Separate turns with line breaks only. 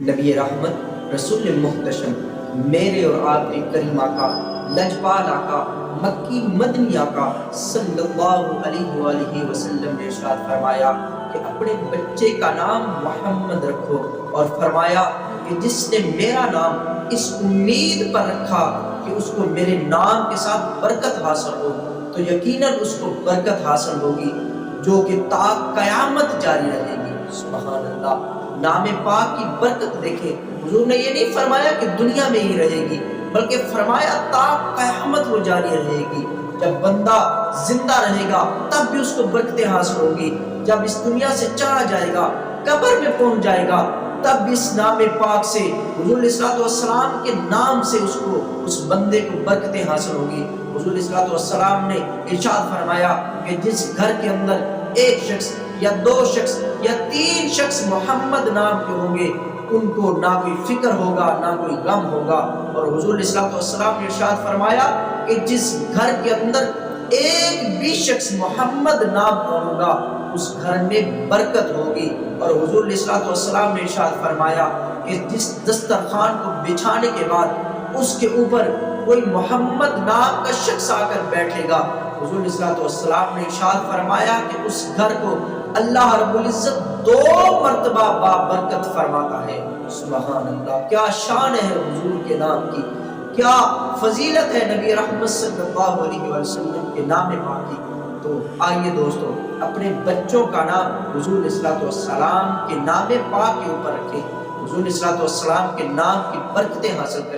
نبی رحمت رسول محتشم میرے اور آپ کے کریم آقا لجپال آقا مکی مدنی آقا صلی اللہ علیہ وآلہ وسلم نے ارشاد فرمایا کہ اپنے بچے کا نام محمد رکھو، اور فرمایا کہ جس نے میرا نام اس امید پر رکھا کہ اس کو میرے نام کے ساتھ برکت حاصل ہو تو یقیناً اس کو برکت حاصل ہوگی جو کہ تا قیامت جاری رہے گی۔ سبحان اللہ، نام پاک کی برکت دیکھیں۔ حضور نے یہ نہیں فرمایا کہ دنیا میں ہی رہے گی، بلکہ فرمایا تا قیامت وہ جاری رہے گی۔ جب بندہ زندہ رہے گا تب بھی اس کو برکتیں حاصل ہوگی، جب اس دنیا سے چلا جائے گا، قبر میں پہنچ جائے گا، تب بھی اس نام پاک سے، حضور علیہ الصلوۃ والسلام کے نام سے اس بندے کو برکتیں حاصل ہوگی۔ حضور علیہ الصلوۃ والسلام نے ارشاد فرمایا کہ جس گھر کے اندر ایک شخص یا دو شخص یا تین شخص محمد نام کے ہوں گے، ان کو نہ کوئی فکر ہوگا نہ کوئی غم ہوگا۔ اور حضور علیہ الصلوۃ والسلام نے ارشاد فرمایا کہ جس گھر کے اندر ایک بھی شخص محمد نام کا ہوگا اس گھر میں برکت ہوگی۔ اور حضور علیہ الصلوۃ والسلام نے ارشاد فرمایا کہ جس دسترخوان کو بچھانے کے بعد اس کے اوپر کوئی محمد نام کا شخص آ کر بیٹھے گا، حضور علیہ الصلوۃ والسلام نے ارشاد فرمایا کہ اس گھر کو اللہ رب العزت 2 مرتبہ بابرکت فرماتا ہے۔ سبحان اللہ، کیا شان ہے حضور کے نام کی، کیا فضیلت ہے نبی رحمت صلی اللہ علیہ وسلم کے نام پاک کی۔ تو آئیے دوستو، اپنے بچوں کا نام حضور علیہ الصلوۃ والسلام کے نام پاک کے اوپر رکھیں، حضور علیہ الصلوۃ والسلام کے نام کی برکتیں حاصل کریں۔